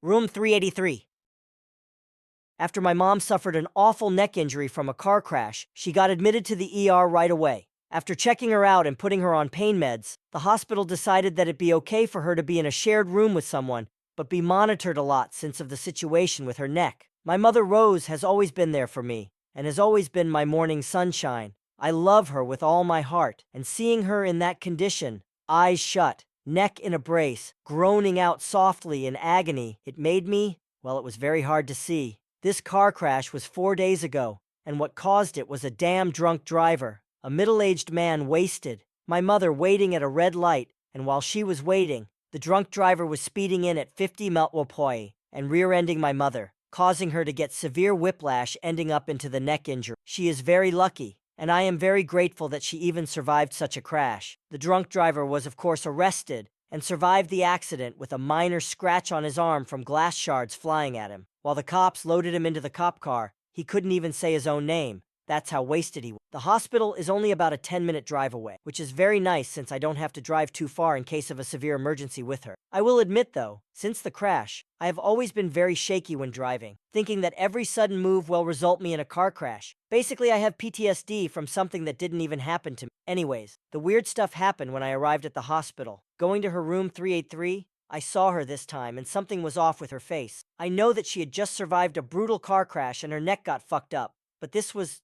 Room 383. After my mom suffered an awful neck injury from a car crash, she got admitted to the ER right away. After checking her out and putting her on pain meds, the hospital decided that it'd be okay for her to be in a shared room with someone, but be monitored a lot since of the situation with her neck. My mother Rose has always been there for me, and has always been my morning sunshine. I love her with all my heart, and seeing her in that condition, eyes shut, neck in a brace, groaning out softly in agony, it made me, well, it was very hard to see. This car crash was 4 days ago, and what caused it was a damn drunk driver, a middle-aged man wasted, my mother waiting at a red light, and while she was waiting, the drunk driver was speeding in at 50 mph and rear-ending my mother, causing her to get severe whiplash ending up into the neck injury. She is very lucky, and I am very grateful that she even survived such a crash. The drunk driver was of course arrested and survived the accident with a minor scratch on his arm from glass shards flying at him. While the cops loaded him into the cop car, he couldn't even say his own name. That's how wasted he was. The hospital is only about a 10-minute drive away, which is very nice since I don't have to drive too far in case of a severe emergency with her. I will admit though, since the crash, I have always been very shaky when driving, thinking that every sudden move will result me in a car crash. Basically, I have PTSD from something that didn't even happen to me. Anyways, the weird stuff happened when I arrived at the hospital. Going to her room 383, I saw her this time and something was off with her face. I know that she had just survived a brutal car crash and her neck got fucked up, but this was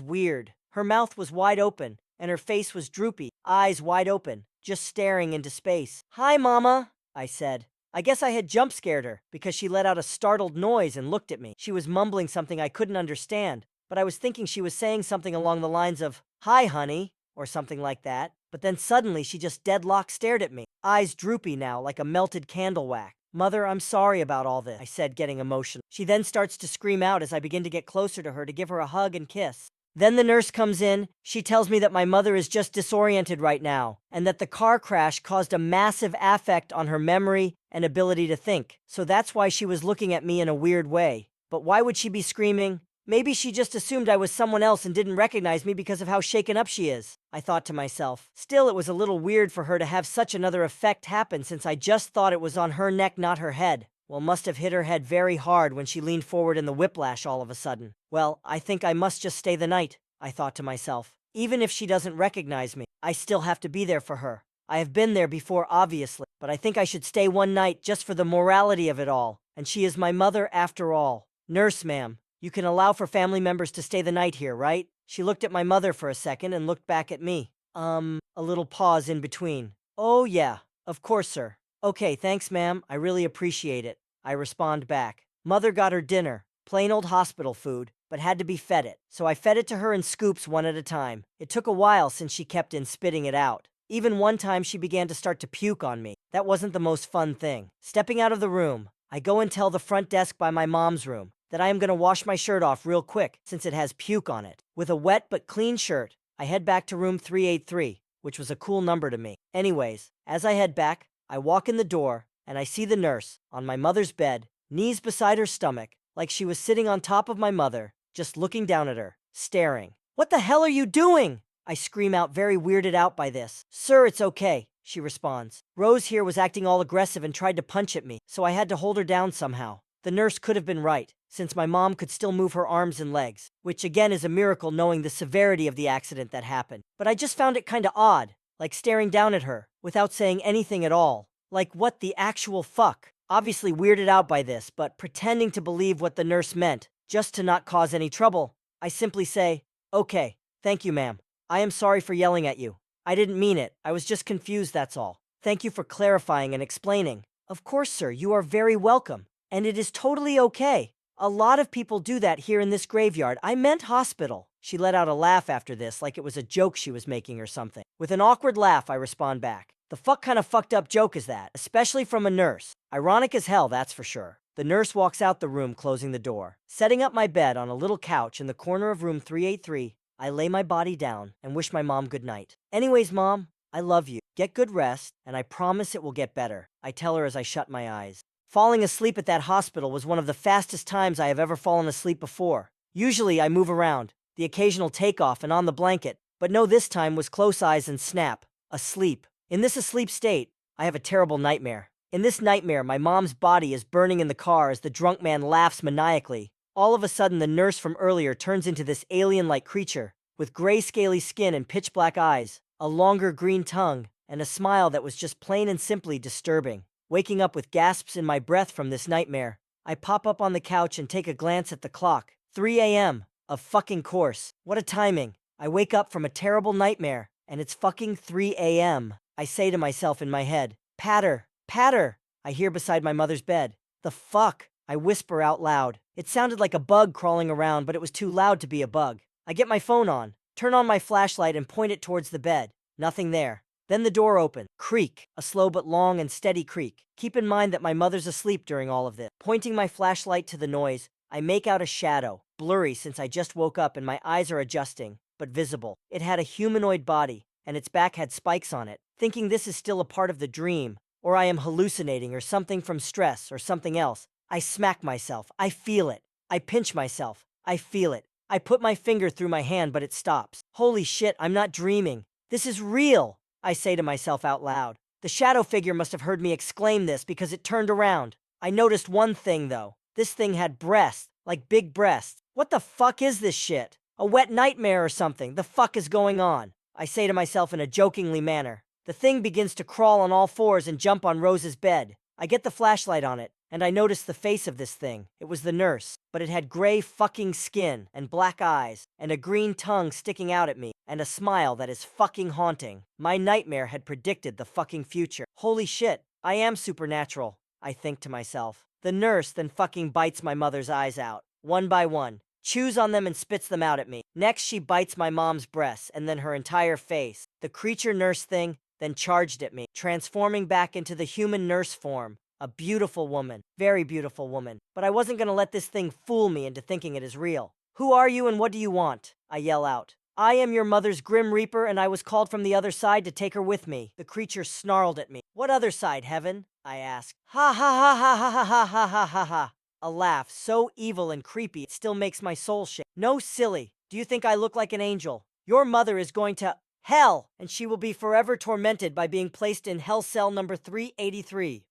weird. Her mouth was wide open and her face was droopy, eyes wide open, just staring into space. "Hi, Mama," I said. I guess I had jump scared her because she let out a startled noise and looked at me. She was mumbling something I couldn't understand, but I was thinking she was saying something along the lines of, "Hi, honey," or something like that. But then suddenly she just deadlock stared at me, eyes droopy now like a melted candle wax. "Mother, I'm sorry about all this," I said, getting emotional. She then starts to scream out as I begin to get closer to her to give her a hug and kiss. Then the nurse comes in. She tells me that my mother is just disoriented right now, and that the car crash caused a massive affect on her memory and ability to think. So that's why she was looking at me in a weird way. But why would she be screaming? Maybe she just assumed I was someone else and didn't recognize me because of how shaken up she is, I thought to myself. Still, it was a little weird for her to have such another effect happen since I just thought it was on her neck, not her head. Well, must have hit her head very hard when she leaned forward in the whiplash all of a sudden. Well, I think I must just stay the night, I thought to myself. Even if she doesn't recognize me, I still have to be there for her. I have been there before, obviously, but I think I should stay one night just for the morality of it all. And she is my mother after all. "Nurse, ma'am, you can allow for family members to stay the night here, right?" She looked at my mother for a second and looked back at me. A little pause in between. "Oh yeah, of course, sir." "Okay, thanks, ma'am, I really appreciate it," I respond back. Mother got her dinner, plain old hospital food, but had to be fed it. So I fed it to her in scoops one at a time. It took a while since she kept in spitting it out. Even one time she began to start to puke on me. That wasn't the most fun thing. Stepping out of the room, I go and tell the front desk by my mom's room that I am gonna wash my shirt off real quick since it has puke on it. With a wet but clean shirt, I head back to room 383, which was a cool number to me. Anyways, as I head back, I walk in the door and I see the nurse on my mother's bed, knees beside her stomach, like she was sitting on top of my mother, just looking down at her, staring. "What the hell are you doing?" I scream out, very weirded out by this. "Sir, it's okay," she responds. "Rose here was acting all aggressive and tried to punch at me, so I had to hold her down somehow." The nurse could have been right, since my mom could still move her arms and legs, which again is a miracle knowing the severity of the accident that happened. But I just found it kinda odd, like staring down at her, without saying anything at all. Like, what the actual fuck? Obviously weirded out by this, but pretending to believe what the nurse meant, just to not cause any trouble, I simply say, "Okay, thank you, ma'am. I am sorry for yelling at you. I didn't mean it, I was just confused, that's all. Thank you for clarifying and explaining." "Of course, sir, you are very welcome. And it is totally okay. A lot of people do that here in this graveyard. I meant hospital." She let out a laugh after this, like it was a joke she was making or something. With an awkward laugh, I respond back. "The fuck kind of fucked up joke is that? Especially from a nurse. Ironic as hell, that's for sure." The nurse walks out the room, closing the door. Setting up my bed on a little couch in the corner of room 383, I lay my body down and wish my mom good night. "Anyways, Mom, I love you. Get good rest, and I promise it will get better," I tell her as I shut my eyes. Falling asleep at that hospital was one of the fastest times I have ever fallen asleep before. Usually I move around, the occasional takeoff and on the blanket, but no, this time was close eyes and snap, asleep. In this asleep state, I have a terrible nightmare. In this nightmare, my mom's body is burning in the car as the drunk man laughs maniacally. All of a sudden, the nurse from earlier turns into this alien-like creature, with gray scaly skin and pitch-black eyes, a longer green tongue, and a smile that was just plain and simply disturbing. Waking up with gasps in my breath from this nightmare, I pop up on the couch and take a glance at the clock. 3 a.m. Of fucking course. What a timing. I wake up from a terrible nightmare, and it's fucking 3 a.m. I say to myself in my head, "Patter, patter," I hear beside my mother's bed. "The fuck?" I whisper out loud. It sounded like a bug crawling around, but it was too loud to be a bug. I get my phone on, turn on my flashlight and point it towards the bed. Nothing there. Then the door opened. Creak. A slow but long and steady creak. Keep in mind that my mother's asleep during all of this. Pointing my flashlight to the noise, I make out a shadow, blurry since I just woke up and my eyes are adjusting, but visible. It had a humanoid body, and its back had spikes on it. Thinking this is still a part of the dream, or I am hallucinating or something from stress or something else, I smack myself. I feel it. I pinch myself. I feel it. I put my finger through my hand, but it stops. Holy shit, I'm not dreaming. This is real, I say to myself out loud. The shadow figure must have heard me exclaim this because it turned around. I noticed one thing though. This thing had breasts, like big breasts. What the fuck is this shit? A wet nightmare or something? The fuck is going on? I say to myself in a jokingly manner. The thing begins to crawl on all fours and jump on Rose's bed. I get the flashlight on it, and I notice the face of this thing. It was the nurse, but it had gray fucking skin and black eyes and a green tongue sticking out at me and a smile that is fucking haunting. My nightmare had predicted the fucking future. Holy shit, I am supernatural, I think to myself. The nurse then fucking bites my mother's eyes out, one by one, chews on them and spits them out at me. Next, she bites my mom's breasts and then her entire face. The creature nurse thing then charged at me, transforming back into the human nurse form. A beautiful woman, very beautiful woman. But I wasn't gonna let this thing fool me into thinking it is real. "Who are you and what do you want?" I yell out. "I am your mother's Grim Reaper and I was called from the other side to take her with me." The creature snarled at me. "What other side, heaven?" I asked. "Ha ha ha ha ha ha ha ha ha ha ha." A laugh so evil and creepy it still makes my soul shake. "No, silly. Do you think I look like an angel? Your mother is going to hell, and she will be forever tormented by being placed in hell cell number 383.